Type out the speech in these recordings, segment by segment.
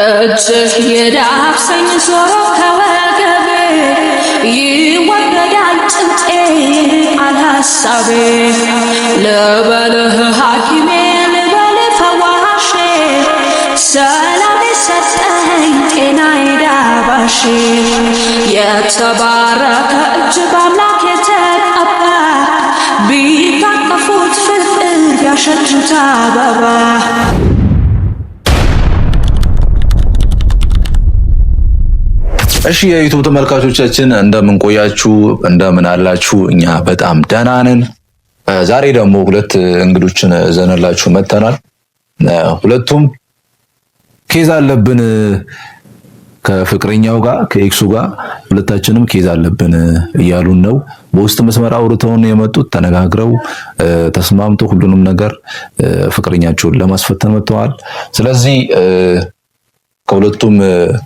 እጅህ የዳብሰኝ ዞሮ ከወገቤ ይወገዳል ጭንጤ አልሐሳቤ ልበልህ ሐኪሜ ልበልህ ፈዋሼ ሰላም የሰጠኝ ጤናዬ ዳባሼ የተባረከ እጅ በአምላክ የተቀባ ቢታቀፉት ፍቅር ቢያሸቱት አበባ እሺ የዩቲዩብ ተመልካቾቻችን እንደምን ቆያችሁ? እንደምን አላችሁ? እኛ በጣም ደህና ነን። ዛሬ ደግሞ ሁለት እንግዶችን ዘነላችሁ መጥተናል። ሁለቱም ኬዝ አለብን ከፍቅረኛው ጋር ከኤክሱ ጋር ሁለታችንም ኬዝ አለብን እያሉን ነው። በውስጥ መስመር አውርተውን የመጡት ተነጋግረው ተስማምቶ ሁሉንም ነገር ፍቅረኛቸውን ለማስፈተን መጥተዋል። ስለዚህ ከሁለቱም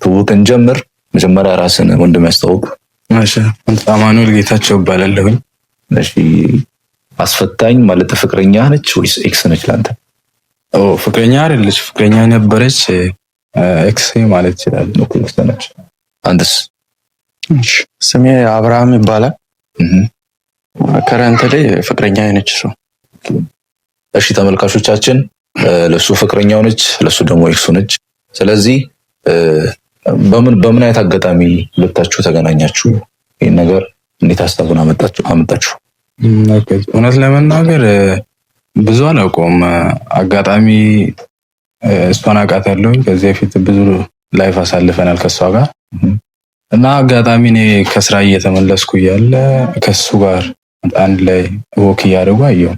ትውውቅን ጀምር። መጀመሪያ ራስን ወንድም ያስተዋውቅ። እሺ አማኑኤል ጌታቸው እባላለሁኝ። እሺ አስፈታኝ ማለት ፍቅረኛ ነች ወይስ ኤክስ ነች ላንተ? ፍቅረኛ አይደለች፣ ፍቅረኛ ነበረች። ኤክስ ማለት ይችላል። ኤክስ ነች። አንተስ? ስሜ አብርሃም ይባላል። ከረንት ላይ ፍቅረኛ ነች እሱ። እሺ ተመልካቾቻችን ለሱ ፍቅረኛው ነች፣ ለሱ ደግሞ ኤክሱ ነች። ስለዚህ በምን አይነት አጋጣሚ ሁለታችሁ ተገናኛችሁ? ይሄን ነገር እንዴት አስተውና አመጣችሁ? እውነት ለመናገር ብዙ አላውቀውም። አጋጣሚ እሷን አውቃታለሁኝ። ከዚህ በፊት ብዙ ላይፍ አሳልፈናል ከሷ ጋር እና አጋጣሚ እኔ ከስራ እየተመለስኩ እያለ ከሱ ጋር አንድ ላይ ወክ እያደረጉ አየሁ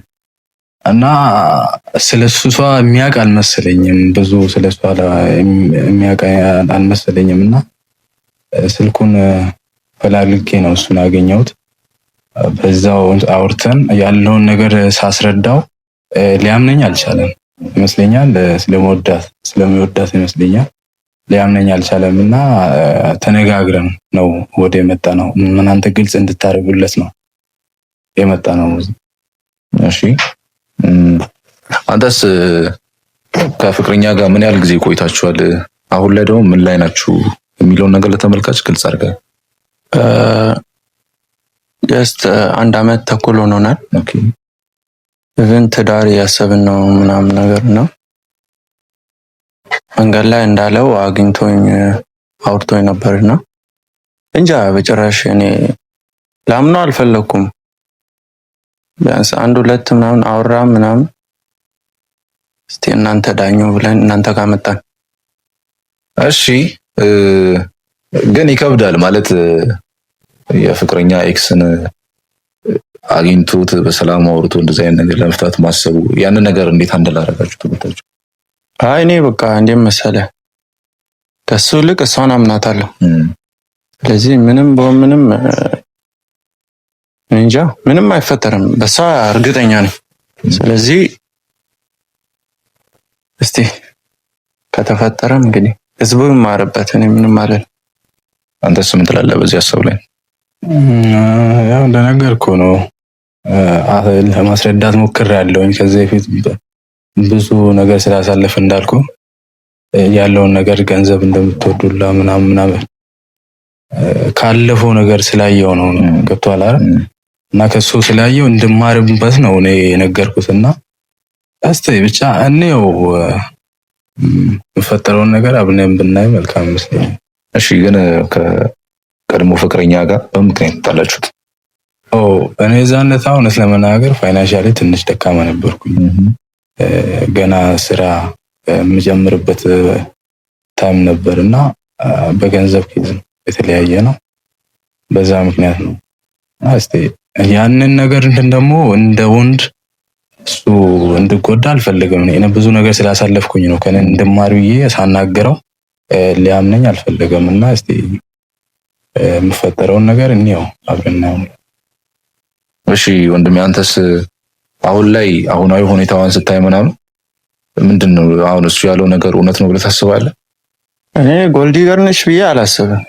እና ስለሱ የሚያውቅ አልመሰለኝም። ብዙ ስለሱ የሚያውቅ አልመሰለኝም እና ስልኩን ፈላልጌ ነው እሱን ያገኘሁት። በዛው አውርተን ያለውን ነገር ሳስረዳው ሊያምነኝ አልቻለም ይመስለኛል። ስለሚወዳት ይመስለኛል ሊያምነኝ አልቻለም እና ተነጋግረን ነው ወደ የመጣ ነው። እናንተ ግልጽ እንድታደርጉለት ነው የመጣ ነው። እሺ አንተስ ከፍቅረኛ ጋር ምን ያህል ጊዜ ቆይታችኋል? አሁን ላይ ደግሞ ምን ላይ ናችሁ የሚለውን ነገር ለተመልካች ግልጽ አድርገህ። ጀስት 1 ዓመት ተኩል ሆኖናል። ኦኬ ኢቨን ትዳር ያሰብን ነው ምናምን ነገር ነው። መንገድ ላይ እንዳለው አግኝቶኝ አውርቶኝ ነበርና እንጃ በጭራሽ እኔ ላምነው አልፈለኩም። ቢያንስ 1-2 ምናምን አውራ ምናምን እስቲ እናንተ ዳኙ ብለን እናንተ ጋር መጣን። እሺ ግን ይከብዳል ማለት የፍቅረኛ ኤክስን አግኝቶት በሰላም አውርቶ እንደዚህ አይነት ነገር ለመፍታት ማሰቡ ያንን ነገር እንዴት አንደላረጋችሁ ትብታችሁ? አይ እኔ በቃ እንዴም መሰለ ከሱ ልቅ እሷን አምናታለሁ። ስለዚህ ምንም እንጃ ምንም አይፈጠርም፣ በሷ እርግጠኛ ነኝ። ስለዚህ እስቲ ከተፈጠረም እንግዲህ ህዝቡ ይማርበት። እኔ ምንም ማለት አንተስ ምን ትላለህ በዚህ ሐሳብ ላይ? ያው እንደነገርኩ ነው ለማስረዳት ሞክሬያለሁኝ። ከዚህ በፊት ብዙ ነገር ስላሳለፈ እንዳልኩ ያለውን ነገር ገንዘብ እንደምትወዱላ ምናምን ካለፈው ነገር ስላየው ነው ገብቷል አይደል? እና ከሱ ስላየው እንድማርበት ነው እኔ የነገርኩትና እስቲ ብቻ እኔው የፈጠረውን ነገር አብነን ብናይ መልካም ይመስለኛል። እሺ ግን ከቀድሞ ፍቅረኛ ጋር በምክንያት ታላችሁት? እኔ ዛነት እውነት ለመናገር ፋይናንሻሊ ትንሽ ደካማ ነበርኩኝ። ገና ስራ የምጀምርበት ታይም ነበርና በገንዘብ ኪዝ የተለያየ ነው። በዛ ምክንያት ነው። እስቲ ያንን ነገር ደግሞ እንደ ወንድ እሱ እንድጎዳ አልፈልግም። እኔ ብዙ ነገር ስላሳለፍኩኝ ነው ከኔ እንደማሪዬ ሳናገረው ሊያምነኝ አልፈልግም እና እስቲ የምፈጠረውን ነገር እንየው አብረን ነው። እሺ ወንድሜ አንተስ አሁን ላይ አሁናዊ ሁኔታዋን ስታይ ምናምን ምንድነው አሁን እሱ ያለው ነገር እውነት ነው ብለህ ታስባለህ? እኔ ጎልዲገር ነች ብዬ አላስብም።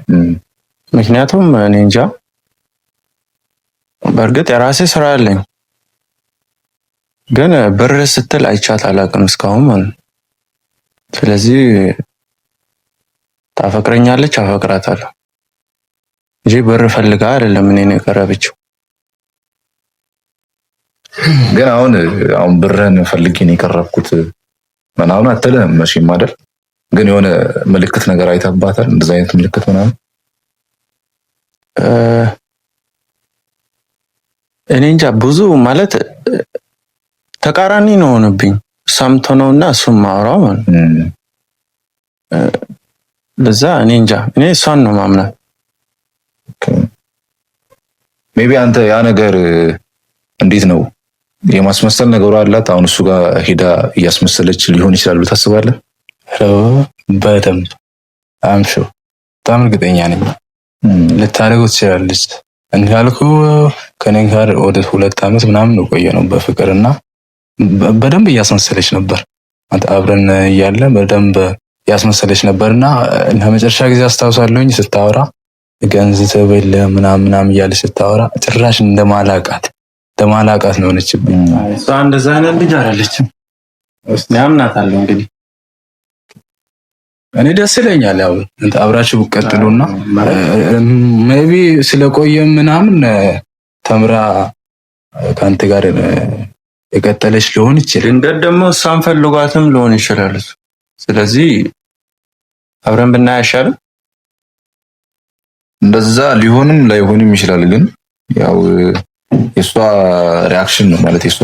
ምክንያቱም እኔ እንጃ በእርግጥ የራሴ ስራ አለኝ፣ ግን ብር ስትል አይቻት አላውቅም እስካሁን ማለት። ስለዚህ ታፈቅረኛለች፣ አፈቅራታለሁ እንጂ ብር ፈልጋ አይደለም እኔን የቀረበችው። ግን አሁን ብርህን ፈልጌ ነው የቀረብኩት ምናምን አትልህም መቼም አይደል? ግን የሆነ ምልክት ነገር አይተባታል? እንደዛ አይነት ምልክት ምናምን እኔ እንጃ ብዙ ማለት ተቃራኒ ነው ሆነብኝ። ሰምቶ ነውና እሱም ማውራው ማለት ለዛ እኔ እንጃ እኔ እሷን ነው ማምናት። ሜቢ አንተ ያ ነገር እንዴት ነው የማስመሰል ነገሩ አላት። አሁን እሱ ጋር ሄዳ እያስመሰለች ሊሆን ይችላል ብለህ ታስባለህ? በደንብ አምሹ በጣም እርግጠኛ ነኝ ልታደርገው ትችላለች። እንዳልኩ ከኔ ጋር ወደ 2 ዓመት ምናምን ቆየ ነው በፍቅርና በደንብ እያስመሰለች ነበር። አንተ አብረን እያለ በደንብ ያስመሰለች ነበርና ለመጨረሻ ጊዜ አስታውሳለሁኝ ስታወራ ገንዘብ የለም ምናምን እያለች ስታወራ ጭራሽ እንደማላቃት ነው ሆነችብኝ። እሷ እንደዛ አይነት ልጅ አይደለችም። እስቲ አምናታለሁ እንግዲህ እኔ ደስ ይለኛል ያው አብራችሁ ብትቀጥሉና ሜቢ ስለቆየ ምናምን ተምራ ካንተ ጋር የቀጠለች ሊሆን ይችላል። ድንገት ደግሞ እሷን ፈልጓትም ሊሆን ይችላል። ስለዚህ አብረን ብናይ አይሻልም? እንደዛ ሊሆንም ላይሆንም ይችላል። ግን ያው የሷ ሪአክሽን ነው ማለት የሷ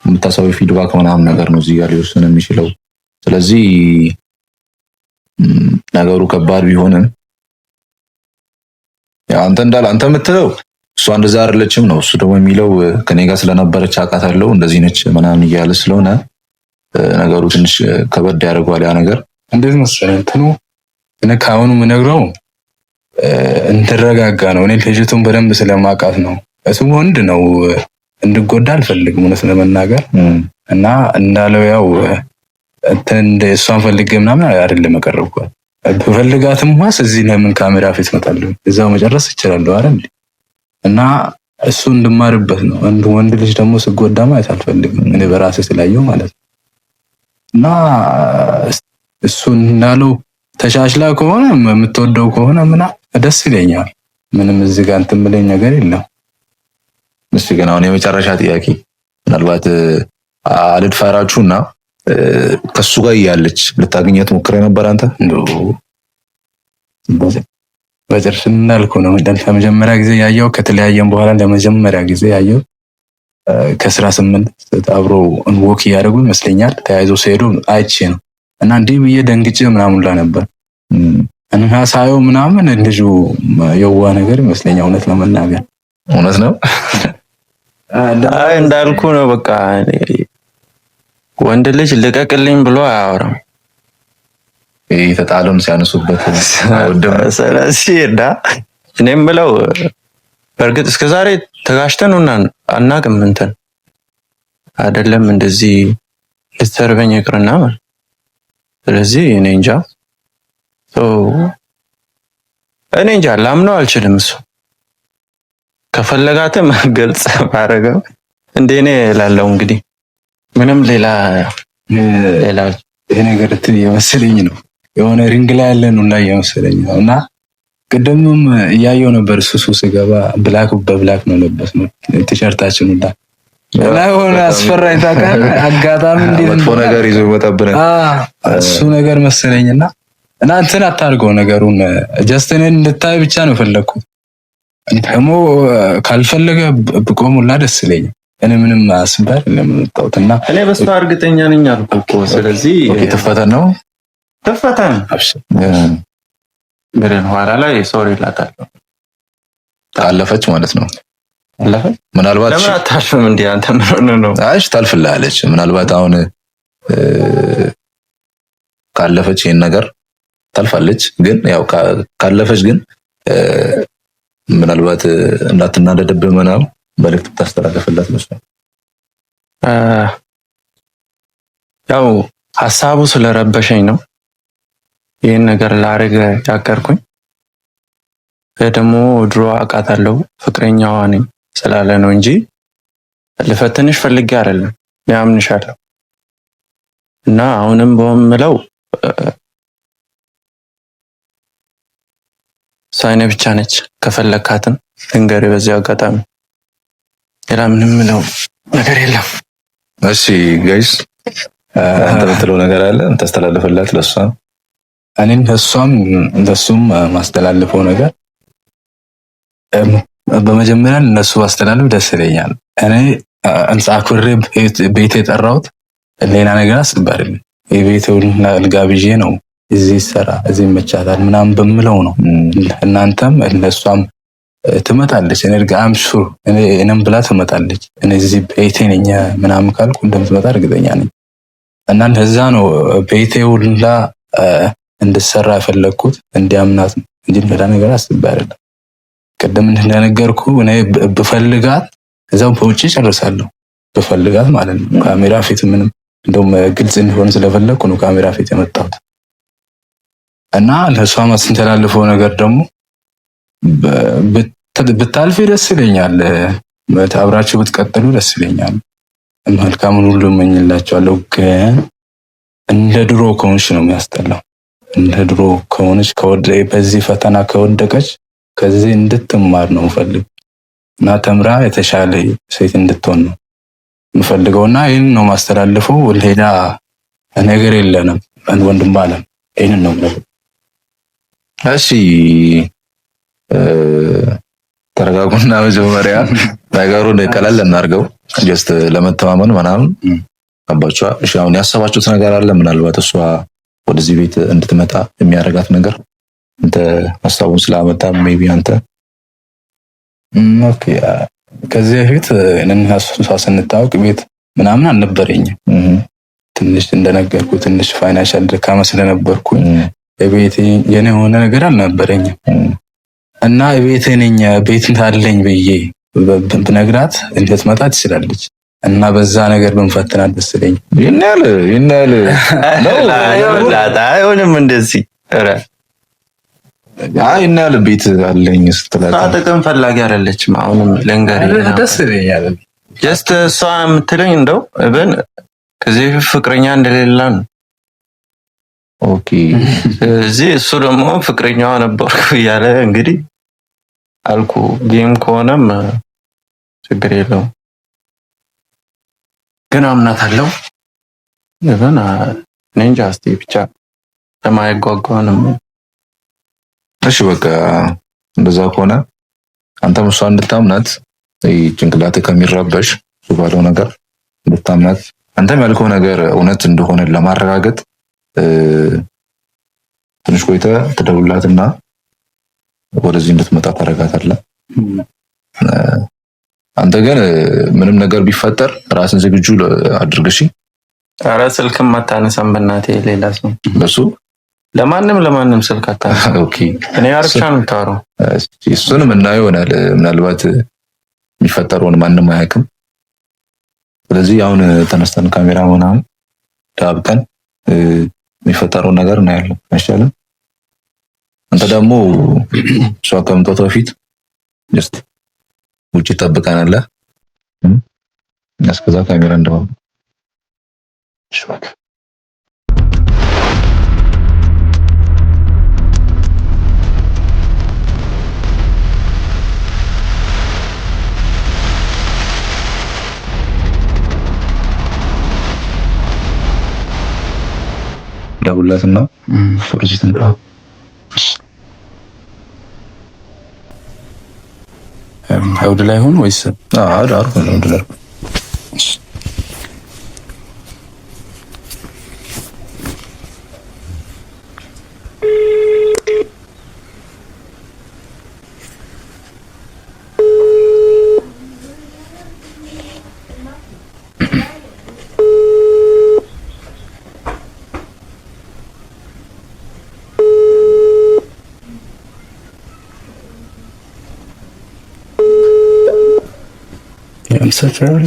የምታሳየው ፊድባክ ምናምን ነገር ነው እዚህ ጋር ሊወስን የሚችለው። ስለዚህ ነገሩ ከባድ ቢሆንም ያው አንተ የምትለው እሷ እንደዛ አይደለችም ነው። እሱ ደግሞ የሚለው ከኔ ጋር ስለነበረች አውቃታለሁ እንደዚህ ነች ምናምን እያለ ስለሆነ ነገሩ ትንሽ ከበድ ያደርገዋል። ያ ነገር እንዴት መሰለህ እንትኑ እኔ ካሁኑ የምነግረው እንድረጋጋ ነው። እኔ ልጅቱን በደንብ ስለማውቃት ነው። እሱ ወንድ ነው እንድጎዳ አልፈልግም እውነት ለመናገር እና እንዳለው ያው እንደ እሷን ፈልጌ ምናምን አይደለም የቀረብኳት። በፈልጋትም ዋስ እዚህ ለምን ካሜራ ፊት መጣለሁ? እዛው መጨረስ እችላለሁ አይደል? እና እሱ እንድማርበት ነው። አንድ ወንድ ልጅ ደግሞ ሲጎዳ ማየት አልፈልግም እኔ በራሴ ስላየው ማለት ነው። እና እሱ እንዳለው ተሻሽላ ከሆነ የምትወደው ከሆነ ደስ ይለኛል። ምንም እዚህ ጋር እንትን ብለኝ ነገር የለም። እሺ ግን አሁን የመጨረሻ ጥያቄ ምናልባት አልድፈራችሁና ከሱ ጋር ያለች ልታገኛት ሞክሬ ነበር አንተ? በጭራሽ እንዳልኩ ነው። ለመጀመሪያ ጊዜ ያየው ከተለያየን በኋላ ለመጀመሪያ ጊዜ ያየው ከስራ 8 አብሮ ወክ እያደረጉ ይመስለኛል ተያይዞ ሲሄዱ አይቼ ነው እና እንዲህ ብዬ ደንግጬ ምናምን ላይ ነበር እና ሳየው ምናምን ልጁ የዋ ነገር ይመስለኛል። እውነት ለመናገር እውነት ነው። አይ እንዳልኩ ነው። በቃ ወንድ ልጅ ልቀቅልኝ ብሎ አያወራም። ተጣሉም ሲያነሱበት ስለዚህ እኔም ብለው በእርግጥ እስከዛሬ ተጋሽተንና አናውቅም እንትን አይደለም እንደዚህ ልትሰርበኝ ይቅርና ማለት። ስለዚህ እኔ እንጃ ላምነው አልችልም። እሱ ከፈለጋትም ገልጽ ባረገው እንደኔ ላለው እንግዲህ ምንም ሌላ ይሄ ነገር የመሰለኝ ነው የሆነ ሪንግ ላይ ያለ ነው ላይ የመሰለኝ ነው። እና ቅድምም እያየው ነበር እሱ ሲገባ ብላክ በብላክ ነው ለበስ ነው ቲሸርታችን ሁላ እና የሆነ አስፈራኝ ታውቃለህ። አጋጣሚ እንዴት መጥፎ ነገር ይዞ ይመጣብናል እሱ ነገር መሰለኝና እንትን አታርገው ነገሩን ጀስትን እንድታይ ብቻ ነው ፈለኩት። ደግሞ ካልፈለገ ብቆሙላ ደስ ይለኛል። እኔ ምንም አስባር ለምንጣውትና እኔ በስፋ እርግጠኛ ነኝ አልኩ እኮ። ስለዚህ ተፈተን ነው ተፈተን ምንን ኋላ ላይ ሶሪ ላታለው አለፈች ማለት ነው። አለፈች ምናልባት ለምን አታልፍም እንዴ አንተ? ምን ሆነ ነው? አይሽ ታልፍላለች። ምናልባት አሁን ካለፈች ይሄን ነገር ታልፋለች። ግን ያው ካለፈች ግን ምናልባት እንዳትናደድብህ ምናምን መልዕክት ታስተላልፍላት መስሎኝ ያው ሐሳቡ ስለረበሸኝ ነው ይሄን ነገር ላረገ ያቀርኩኝ። ደግሞ ድሮ አውቃታለሁ ፍቅረኛዋ ነኝ ስላለ ነው እንጂ ልፈትንሽ ፈልጌ አይደለም። ያምንሻለሁ እና አሁንም በምለው ሳይነ ብቻ ነች። ከፈለካትም እንገር በዚህ አጋጣሚ ሌላ ምንም ነው ነገር የለም። እሺ ጋይስ አንተ የምትለው ነገር አለ እንታስተላልፈላት ለሷ? እኔም ለሱም ማስተላልፈው ነገር በመጀመሪያ እነሱ አስተላልፍ ደስ ይለኛል። እኔ አክብሬ ቤት የጠራሁት ሌላ ነገር አስባለሁ። የቤቱን ልጋብዤ ነው እዚህ ሰራ እዚህ መቻታል ምናምን በምለው ነው። እናንተም ለሷም ትመጣለች እኔም ሹር እኔም ብላ ትመጣለች። እኔ እዚህ ቤቴ ነኝ ምናምን ካልኩ እንደምትመጣ እርግጠኛ ነኝ። እና ለዛ ነው ቤቴ ሁላ እንድሰራ የፈለኩት እንዲያምናት እንጂ ሌላ ነገር አስባለሁ። ቀደም እንደነገርኩ እኔ ብፈልጋት እዛው በውጪ ጨርሳለሁ ብፈልጋት ማለት ነው። ካሜራ ፊት ምንም እንደውም ግልጽ እንዲሆን ስለፈለኩ ነው ካሜራ ፊት የመጣሁት። እና ለሷ ማስተላለፈው ነገር ደግሞ ብታልፊ ደስ ይለኛል። አብራችሁ ብትቀጥሉ ደስ ይለኛል። መልካሙን ሁሉ እመኝላችኋለሁ። ግን እንደ ድሮ ከሆንሽ ነው የሚያስጠላው። እንደ ድሮ ከሆነች በዚህ ፈተና ከወደቀች ከዚህ እንድትማር ነው የምፈልግ እና ተምራ የተሻለ ሴት እንድትሆን ነው የምፈልገውና ይህን ነው ማስተላልፈው። ሌላ ነገር የለንም። ወንድም ባለም ይህን ነው ማለት። እሺ ተረጋጉና መጀመሪያ ነገሩን ቀለል እናድርገው። ጀስት ለመተማመን ምናምን አባቻ። እሺ አሁን ያሰባችሁት ነገር አለ? ምናልባት እሷ ወደዚህ ቤት እንድትመጣ የሚያደርጋት ነገር እንተ ሀሳቡን ስላመጣ ሜቢ አንተ ኦኬ። ከዚህ በፊት እነሱ ስንታወቅ ቤት ምናምን አልነበረኝም። ትንሽ እንደነገርኩ ትንሽ ፋይናንሻል ድካማ ስለነበርኩኝ ቤቴ የኔ የሆነ ነገር አልነበረኝም እና ቤቴ ነኝ ቤት አለኝ ብዬ ብነግራት እንድትመጣ ትችላለች እና በዛ ነገር ብንፈትናት ደስ ይለኛል። ይናል አይሆንም እንደዚህ ይናል ቤት አለኝ ስትላት ጥቅም ፈላጊ አይደለችም። አሁንም ለንገር ደስ ይለኛል። ጀስት እሷ የምትለኝ እንደው እብን ከዚህ ፍቅረኛ እንደሌላ ነው። ኦኬ እዚህ እሱ ደግሞ ፍቅረኛዋ ነበርኩ እያለ እንግዲህ አልኩ። ጌም ከሆነም ችግር የለውም ግን አምናታለሁ። እብን ነንጃ እስቲ ብቻ ለማይጓጓንም። እሺ በቃ እንደዛ ከሆነ አንተም እሷ እንድታምናት ጭንቅላት ከሚረበሽ ባለው ነገር እንድታምናት አንተም ያልከው ነገር እውነት እንደሆነ ለማረጋገጥ ትንሽ ቆይተህ ትደውልላትና ወደዚህ እንድትመጣ ታደርጋታለህ። አንተ ግን ምንም ነገር ቢፈጠር ራስን ዝግጁ አድርገሽ። ኧረ ስልክም አታነሳም በእናትህ ሌላ ሰው ለሱ ለማንም ስልክ አታነሳም። ኦኬ እኔ አርቻን ታሩ እሱንም እናየው ይሆናል። ምናልባት የሚፈጠረውን ማንም አያውቅም። ስለዚህ አሁን ተነስተን ካሜራ ምናምን ዳብቀን የሚፈጠረውን ነገር እናያለን አይሻልም? አንተ ደግሞ እሷ ከመምጣቷ በፊት ጀስት ውጪ ጠብቀናለህ። እስከዛ ካሜራ እንደው ሹክ ደውላትና ፕሮጀክት እንጣ አውድ ላይ ሆኖ ወይስ አዳር ነው እንደለ ሰፈር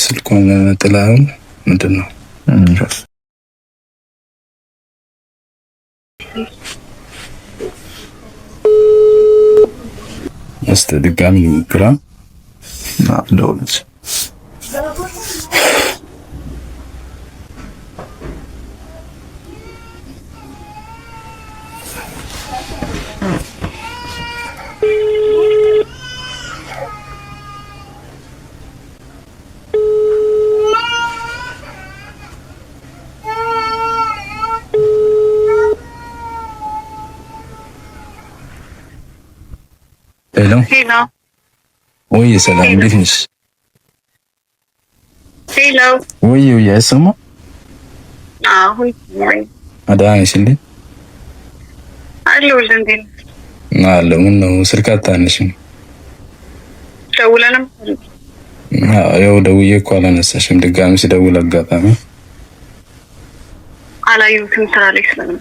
ስልኩን ጥላውን ምንድን ነው ድጋሚ ግራ ደውለች ሄሎ ወይ ሰላም፣ እንዴት ነሽ? ሄሎ ወይ አይሰማ? አሁን አዳነሽ እንዴ? አለሁልህ። እንዴት አለ። ምን ነው ስልክ አታነሽም? ደውለንም ያው ደውዬ እኮ አላነሳሽም። ድጋሚ ስደውል አጋጣሚ አላየሁትም ስራ ላይ ስለምን።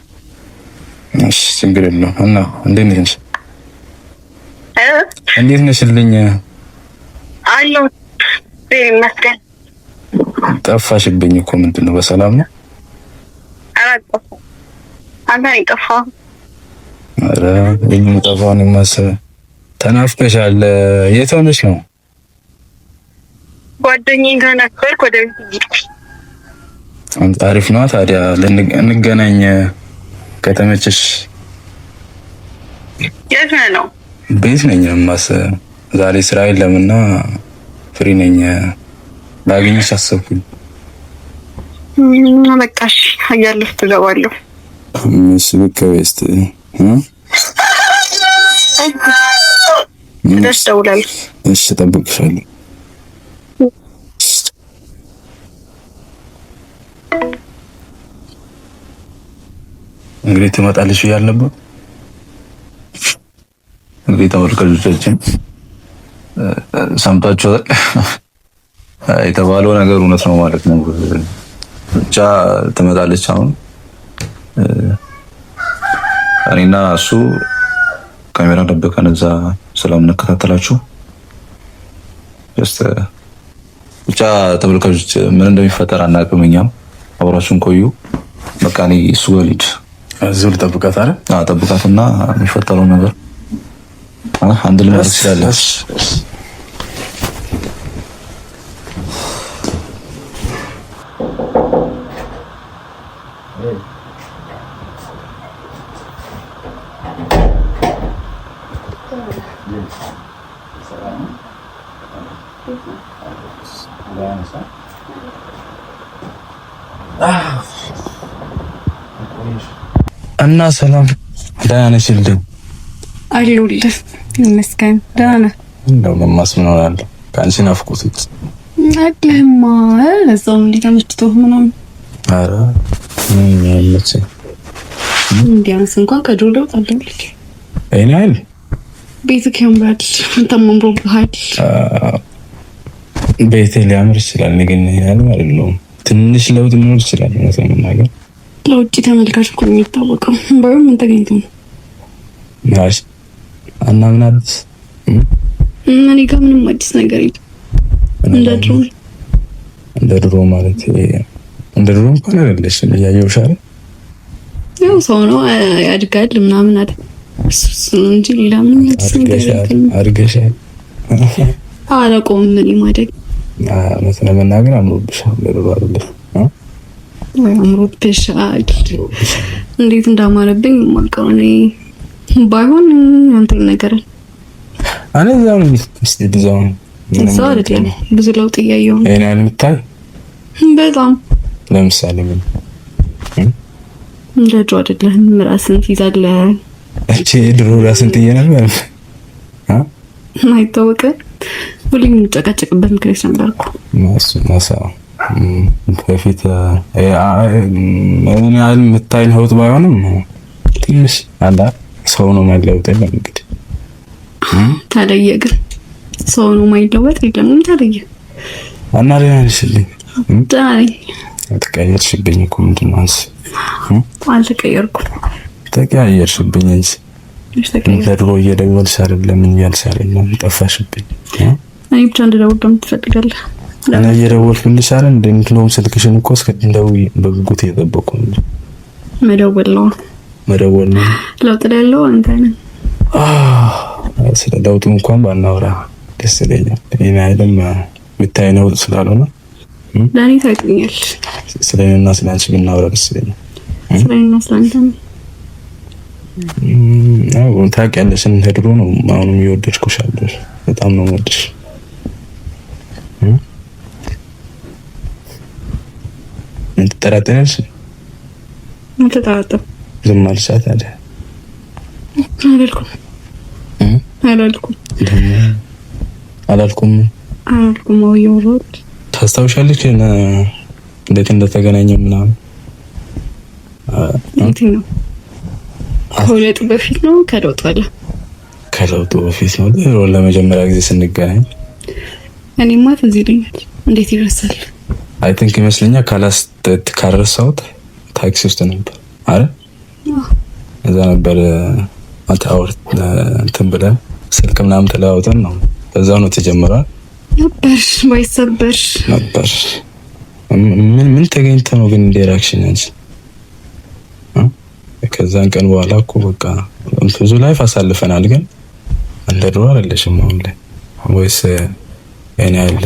እሺ ችግር የለውም። እና እንዴት ነሽ? እንዴት ነሽልኝ? አለሁ ይመስገን። ጠፋሽብኝ እኮ ምንድን ነው? በሰላም ነው? አላጠፋሁም። አንተ ነህ የጠፋኸው። ኧረ የምጠፋውን የማስብ ተናፍቀሻል። የት ሆነሽ ነው? ጓደኛዬ ጋር ነበርኩ፣ ወደ ቤት ሄድኩኝ። አሪፍ ነው ታዲያ እንገናኝ ከተመቸሽ። የት ነህ ነው? ቤት ነኝ። ዛሬ ስራ የለምና ፍሪ ነኝ። ላገኝሽ አሰብኩኝ። በቃ እሺ፣ እያለሁ ትገባለሁ። እሺ በቃ ወይስ ደስ ደውላለሁ። እሺ እጠብቅሻለሁ። እንግዲህ ትመጣለሽ እያልን ነበር። እንግዲህ ተመልካቾቻችን ሰምታችኋል። የተባለው ነገር እውነት ነው ማለት ነው። ብቻ ትመጣለች። አሁን እኔና እሱ ካሜራ ደብቀን እዛ ስለምንከታተላችሁ ብቻ ተመልካቾች ምን እንደሚፈጠር አናውቅም። እኛም አብራችሁን ቆዩ። በቃ እኔ እሱ ጋር ልሂድ። እዚሁ ልጠብቃት አይደል? አዎ ጠብቃትና የሚፈጠረው ነገር አንድ ልማት ይችላል። እና ሰላም ደህና ነሽልኝ? አለሁልህ ይመስገን። ደህና ነህ? እንደው ለማስ ምን ሆናለሁ ከአንቺ ናፍቆት አድማ ለዛው እንዴት ተመችቶህ ምናምን? ኧረ ምን ያለች ቢያንስ እንኳን ከድሮ ለውጥ አለልህ። እኔ አይደል ቤትህ ያምራል፣ አንተም አምሮብሃል። ቤቴ ሊያምር ይችላል፣ ግን ያለ አይደለም። ትንሽ ለውጥ ሊኖር ይችላል ነገር ለውጭ ተመልካች እኮ የሚታወቀው ባይሆን ምን ተገኝቶ ነው? ማሽ እና ምን አዲስ እኔ ጋር ምንም አዲስ ነገር የለም። እንደ ድሮ ማለት እንደ ድሮ እንኳን አይደለሽም። እያየሁሽ አይደል? ያው ሰው ነው ያድጋል ምናምን አይደል? እሱ እንጂ ሌላ ምን አዲስ ነገር የለም። አድገሻል። አላውቀውም ምን ማደግ መሰለ መናገር አምሮብሻል። ለድሮ አይደለም ወይ አምሮብሻል። እንዴት እንዳማረብኝ ማልቀው እኔ ባይሆን አንተ ነገር አለ እዛው ነው እዛው እዛው አይደለም። ብዙ ለውጥ እያየሁ ነው። እኔ አልምታይ በጣም ለምሳሌ ምን እንደ ድሮ አይደለም። ራስን ትይዛለህ። እቺ ድሮ ራስን ትይዘናል ማለት አይታወቅም። ሁሌም የምንጨቃጨቅበት ምክንያት ነበርኩ። ማሳ በፊት እኔ አይደል የምታይኝ ህይወት ባይሆንም ትንሽ አላ ሰው ነው ማይለወጥ የለም። እንግዲህ ታዲያ ግን ሰው ነው ማይለወጥ የለም። ታዲያ እና ደህና ነሽልኝ? ዳይ ተቀየርሽብኝ እኮ ምንድን ነው አንቺ? አልተቀየርኩም። ተቀየርሽብኝ እንጂ ለድሮ እየደወልሽ አይደለም ምን እያልሽ አይደለም። ጠፋሽብኝ። እኔ ብቻ እንደደውል ትፈልጋለህ? እኔ እየደወልኩልሽ አይደል? እንደውም ስልክሽን እኮ እስከደውይ በጉጉት እየጠበቅኩ ነው። መደወል ነው ለውጥ ያለው አንተ ነህ። ስለ ለውጡ እንኳን ባናወራ ደስ ይለኛል። እኔ አይደለም የምታይ ነው ስላልሆነ ለኔ ታውቂኛል። ስለኔና ስለአንቺ ብናወራ ደስ ይለኛል። ስለኔና ስለአንተ ታውቂያለሽ። እንደ ድሮ ነው አሁንም እየወደድኩሽ አለሽ። በጣም ነው የምወድሽ። ትጠራጠሪያለሽ? አልተጠራጠርኩም። ዝም አልሻት አይደል? አልኩ አላልኩም። አውየውሮት ታስታውሻለሽ እንዴት እንደተገናኘ ምናምን? ነው ከሁለት በፊት ነው ከለውጥ በኋላ? ከለውጡ በፊት ነው። ለመጀመሪያ ጊዜ ስንገናኝ እኔማ ትዝ ይለኛል። እንዴት ይረሳል? አይ ቲንክ ይመስለኛል ካረሳሁት ታክሲ ውስጥ ነበር አይደል? እዛ ነበር አታወር እንትን ብለን ስልክ ምናምን ተለዋውጠን ነው በዛው ነው ተጀመረው ነበር። ባይሰበር ነበር። ምን ተገኝቶ ነው ግን ዲሬክሽን አንቺ? ከዛን ቀን በኋላ እኮ በቃ ብዙ ላይፍ አሳልፈናል። ግን እንደ ድሮ አይደለሽም አሁን ላይ። ወይስ እኔ ያለ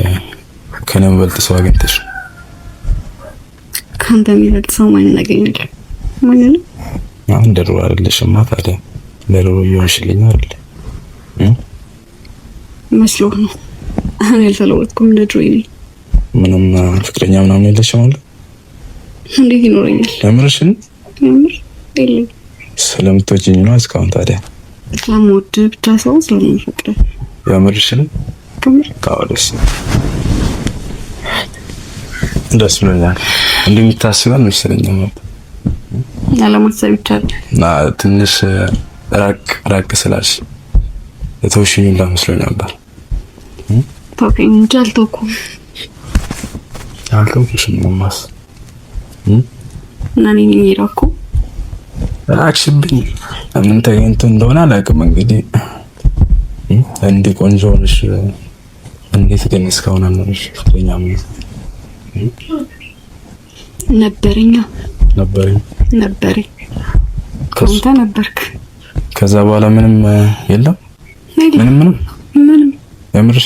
ከነም በልጥ ሰው አግኝተሽ? ካንተ የሚበልጥ ሰው ማን ያገኛል? ማን ነው? እንደ ድሮ አይደለሽም ታዲያ። ለድሮ ይሆንሽልኝ አይደል? መስሎ ነው። አሁን ያልተለወጥኩም እንደ ድሮ ነኝ። ምንም ፍቅረኛ ምናምን የለሽም አለ? እንዴት ይኖረኛል? ለምርሽን? ለምር የለኝም። ስለምትወጂኝ ነው እስካሁን ታዲያ? ስለምወድ ብቻ ሰው ስለምፈቅድ። የምርሽን? ከምር ካወደስ ደስ ብሎኛል። እንደምታስበው መሰለኝ ነው። ያለማሰብ ይቻላል። ትንሽ ራቅ ስላልሽ የተውሽኝ እንዳመስሎኝ ነበር። ታውቂኝ እንጂ አልተውኩም። አልተውኩሽም ማማስ እና እኔ ነኝ የራኩ ራክሽብኝ። ምን ተገኝቶ እንደሆነ አላውቅም። እንግዲህ እንዲህ ቆንጆ ሆነሽ እንዴት ግን እስካሁን አልኖርሽ? ፍቅረኛ ነበረኝ። ከአንተ ነበርክ። ከዛ በኋላ ምንም የለም። ምንም የምርሽ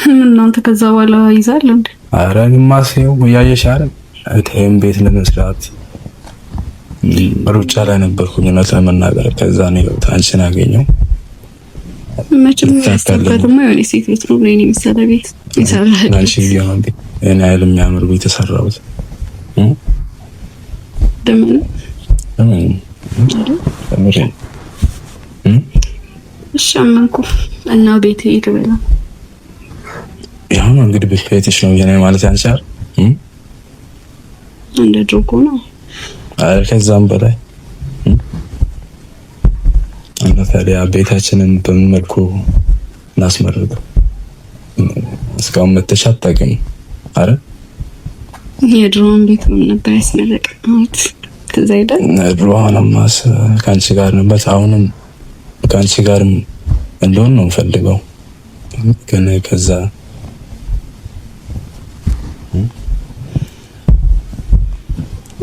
እናንተ ከዛ በኋላ ይዛል እንዴ? ኧረ ግማሴው ያየሽ አይደል? እቴም ቤት ለመስራት ሩጫ ላይ ነበርኩኝ እውነት ለመናገር። ከዛ ነው አንቺን አገኘው። መቼም ያስተካከለማ የሆነ ሴት ቤት ነው ለኔ የሚሰራ ቤት ይሰራል። አንቺ ቢሆን ቤት እኔ አይደለም የሚያምር ቤት ተሰራውት ደምን እሺ አመንኩ እና ቤት ይገበላ ያው ነው እንግዲህ ቤትሽ ነው የኔ ማለት ያንቻል እንደ ድሮኮ ነው። አረ ከዛም በላይ እና ታዲያ ቤታችንን በምን መልኩ እናስመርጠው? እስካሁን መተሽ አታውቂም? አረ የድሮውን ቤት ምን ነበር ያስመረቀት? ከዛ አይደል ድሮውንም ከአንቺ ጋር ነበር። አሁንም ከአንቺ ጋርም እንደሆነ ነው ፈልገው ግን ከዛ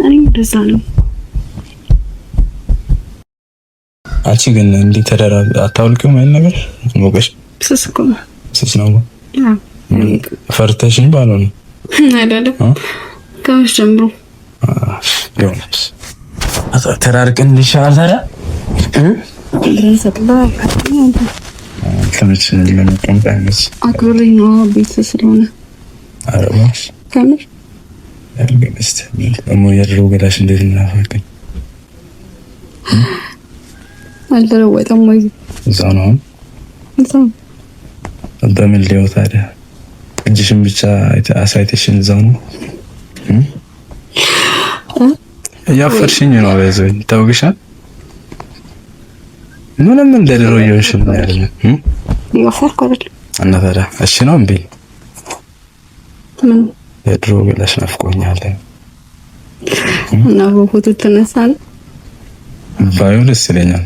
እኔ እንደዛ ነው። አንቺ ግን እንዴ ተደራ አታውልቂም አይደል? ነገር ሞቀሽ ስስኮ ስስ ነው ያ ፈርተሽኝ ባልሆነ አይደለም ከመቼ ጀምሮ ይሆንስ ተራርቀን ልሻል ታዲያ ሰጥላ ከመቼ ለምን ቀንጣንስ አክብረኝ ነው ቤት ስለሆነ አረባሽ ከምር ያርገስት ደግሞ የድሮ ገላሽ እንዴት እናፋቀኝ አልተለወጠም ወይ? እዛው ነው በምን ሊሆን ታዲያ እጅሽን ብቻ አሳይተሽን እዛው ነው ያፈርሽኝ ነው በዚህ ታውቂሻል። ምንም እንደድሮ ይሆንሽ ነው ያለኝ ያፈርኩ አይደል? እና ታዲያ እሺ ነው እምቢ ምን የድሮ ገላሽ ናፍቆኛል እና በፎቶ ተነሳን ባዩ ደስ ይለኛል።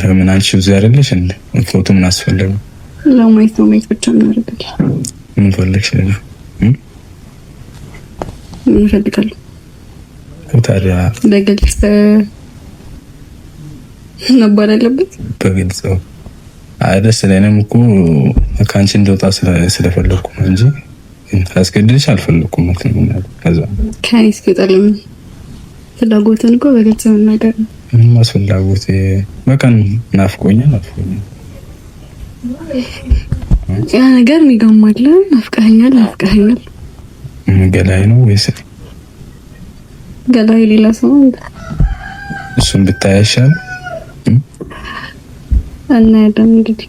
ለምን አንቺ እዚህ አይደለሽ እንዴ? ፎቶ ምን አስፈለገ? ለማየት ነው ማየት ብቻ እናደርጋለን። ምን ፈልግሽ ነው? ምን ፈልጋለሁ? ታዲያ በግልጽ ነበር ያለበት። በግልጽ አይደስ ለኔም እኮ ከአንቺ እንደወጣ ስለፈለኩ ነው እንጂ አስገድልሽ አልፈለኩም ማለት ነው። ከዛ ከኔስ ከጠለም ፍላጎትን እኮ በግልጽ መናገር ነው። ምን ማስፈላጎት በቀን ናፍቆኛል። ያ ነገር የሚገማል። ናፍቀኸኛል ገላይ ነው ወይስ ገላይ ሌላ ሰው እሱን ብታያሻል እና ያለን እንግዲህ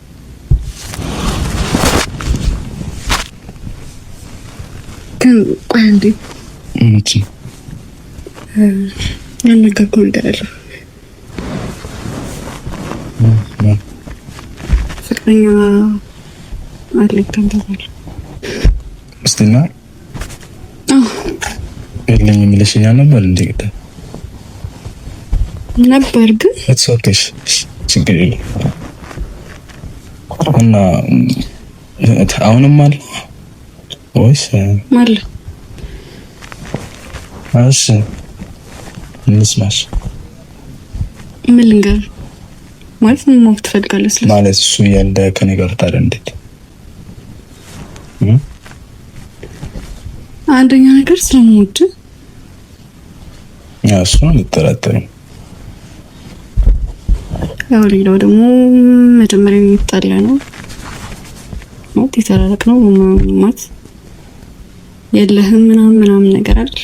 ግን ቆይ እንዴ እንጂ ያልነገርኩህ ነገር አለ። ፍቅረኛ አለኝ ተንተባለ እስቲና የለኝም የሚለሽኛል ነበር እንዴ? ነበር ግን እትሶከሽ ችግር የለም። እና አሁንም አለ ወይስ አለ? እሺ እንስማሽ። ምን ልንገር ማለት ምን ማወቅ ትፈልጋለህ? ማለት እሱ ያለ ከኔ ጋር ታዲያ እንዴት? አንደኛ ነገር ስለምወድ እሱን አልጠራጠርም። ያው ሌላው ደግሞ መጀመሪያ የሚጣላ ነው ማለት የተራረቅ ነው ማለት የለህም ምናምን ነገር አይደል?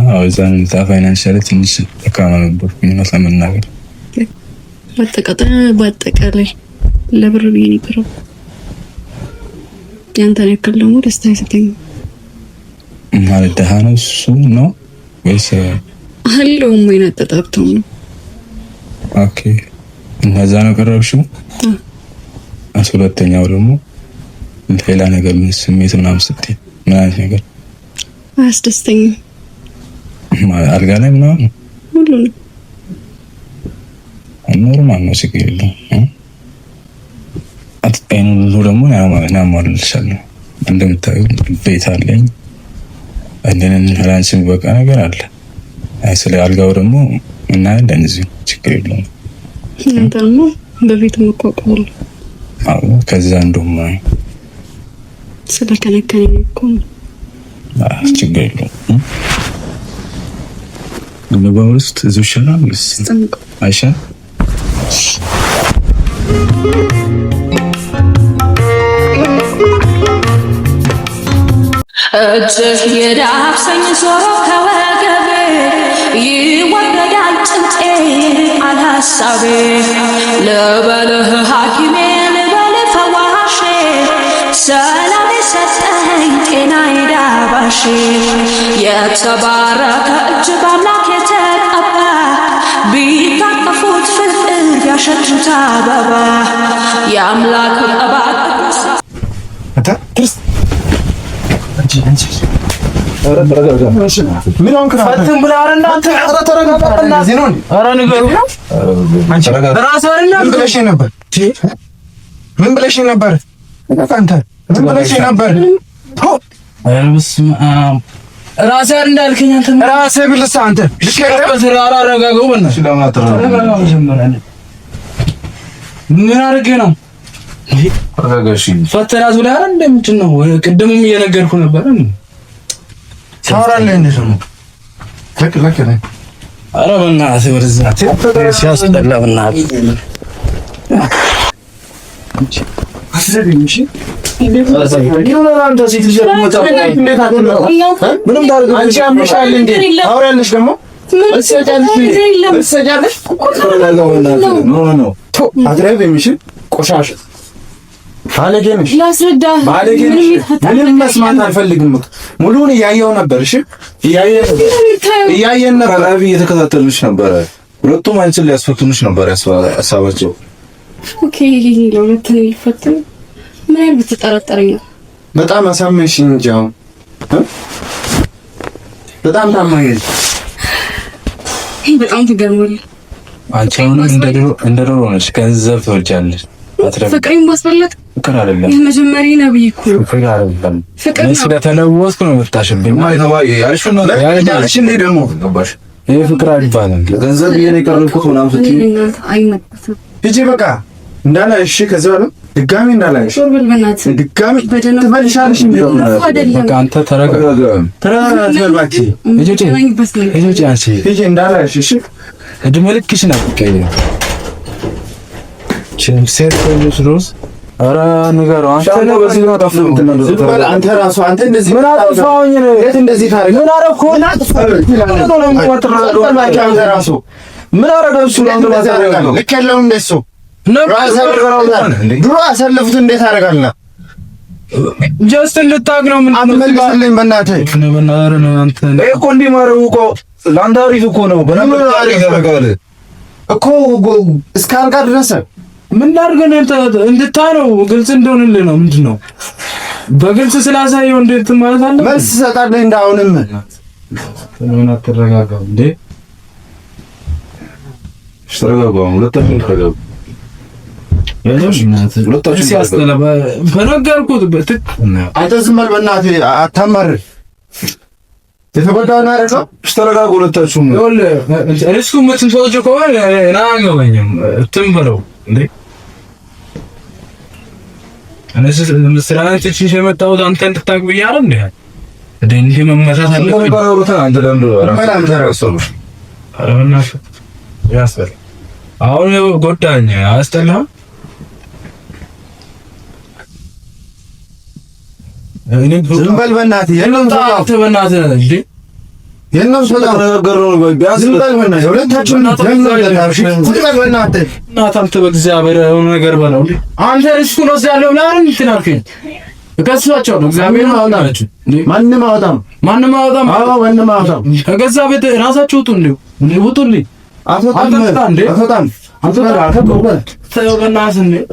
አዎ እዛን ፋይናንሻሊ ትንሽ ደካማ ነበርኩኝ ነው ለመናገር። በአጠቃላይ ለብር ብዬ ነበር። ያንተን ያክል ደግሞ ደስታ አይሰጠኝም። ማለት ደሃ ነው እሱ ነው ወይስ አለውም ወይ ነጠጣብተው ነው? ኦኬ እነዛ ነው ቀረብሽው። ሁለተኛው ደግሞ ሌላ ነገር ምን ስሜት ምናምን ስትይ ምን አይነት ነገር አያስደስተኝም? አልጋ ላይ ምናምን ሁሉንም ኖርማል ነው ችግር የለውም። አጥጤኑ ደግሞ ናማልልሻለሁ። እንደምታዩ ቤት አለኝ እንደነን ፍራንስ የሚበቃ ነገር አለ። ስለ አልጋው ደግሞ እናያለን እዚሁ ችግር የለውም። ደግሞ በቤት መቋቋም አዎ ከዛ እንደውም ስለከነከነኝ እኮ ችግር የለውም። ግንባር ውስጥ እዚሁ ይሻላል አይሻል? እጅህ የዳብሰኝ ዞሮ ከወገቤ ይወገዳል ጭንጤ አልሐሳቤ ልበልህ ሐኪሜ ልበልህ ፈዋሼ ሰላም የሰጠኝ ጤና ዳባሼ የተባረከ እጅ በአምላክ የተቀባ ቢታቀፉት ፍቅር ያሸቱት አበባ የአምላክ ቀባ ምን ብለሽ ነበር? ራስህ እንዳልከኝ አንተ ራስህ ብለህ አንተ ምን አድርገህ ነው? ፈተና ዙሪያ እንደምንድን ነው? ቅድምም እየነገርኩህ ነበር። ታወራለህ እንዴ? ለክ ኧረ በእናትህ ወደዛ ሲያስጠላ በእናትህ አስረግኝ። እሺ ቆሻሻ ባለጌ ነሽ። ምንም መስማት አልፈልግም። ሙሉውን እያየው ነበር። እሺ እያየን ነበር። አቢ እየተከታተሉሽ ነበር። ሁለቱም አንቺን ሊያስፈትኑሽ ነበር ሀሳባቸው። ኦኬ ለሁለት ነው ይፈተኑ። ምን አይነት ብትጠረጠረኝ ነው? በጣም አሳመንሽኝ እንጂ አሁን በጣም ታማኝ በጣም ትገርማለህ። አንቺ አሁን እንደ ድሮ ነሽ። ገንዘብ ትወጃለሽ። ፍቅሬን ማስበለጥ ፍቅር አይደለም። የመጀመሪያ ነብይ እኮ ነው። ፍቅር አይደለም። ፍቅር ነው። ስለተለወጥኩ ነው የምታሽብኝ። ደግሞ ገባሽ? ይሄ ፍቅር አይባልም። ገንዘብ የኔ ቀርልኩት ምናምን ስትይ አይመጣም። ሂጂ በቃ እንዳላይሽ። እሺ ከዚህ በኋላ ድጋሚ እንዳላይሽ። ድጋሚ ትመልሻለሽ። በቃ አንተ ተረጋጋ። ሂጂ እንዳላይሽ። እሺ እድሜ ልክሽን አትቀይሪ። ሴት ልጅ ሮዝ ኧረ ንገረው። አንተ ራሱ አንተ እንደዚህ ምን አጥፋውኝ ነው? የት እንደዚህ ታረጋ? ምን አረኩ? ምን አረጋው? እሱ ልክ የለውም። እንደሱ ድሮ አሰልፉት እንዴት አደርጋለሁ? ጀስት እንድታቅ ነው። ምን አትመልስልኝ በእናትህ ነው አንተ እኮ እንዲህ ማረው እኮ ለአንተ አሪፍ እኮ ነው። በነገር አሪፍ ያደርጋል እኮ እስካልጋ ድረስ ምን ላድርገን እንድታይ ነው። ግልጽ እንደሆነልህ ነው። ምንድነው በግልጽ ስላሳየው እንዴት ማለት አለ መልስ ሰጣለህ። እንዳሁንም ምን አትረጋጋው እንዴ? ተረጋጋ። ሁለታችሁም ተረጋጉ። በነገርኩት አንተ ዝም በል በእናትህ አታማር። የተጎዳውን አደረገው። ተረጋጉ ሁለታችሁም። እሱ የምትሰውጅ ከሆነ ና አገባኝም እንትን በለው እንዴ። እነሱ ስራን ትችሽ የመጣሁት አንተ እንድታውቅ ብያለሁ እንዴ። እንዴ መመሳት አለ አንተ ደንዶ ያስፈል አሁን ጎዳኝ። አያስጠላም? ዝም በል በእናትህ። የለም አንተ በእናትህ እንዴ የለም ስለተነጋገርነው ነው። ቢያንስ ዝም በል በእናትህ። ሁለታችሁም ዝም በል በእናትህ። አንተ በእግዚአብሔር የሆነ ነገር በለው እንዴ። አንተ ሪስኩ ነው ያለው ምናምን እንትን አልከኝ። እከስባቸው ነው እግዚአብሔር አወጣችሁ እንዴ። ማንም አወጣም። አዎ ማንም አወጣም። ከገዛ ቤት ራሳችሁ ውጡ እንዴ። ውጡልኝ። አትወጣም እንዴ? አትወጣም። አንተ በእናትህ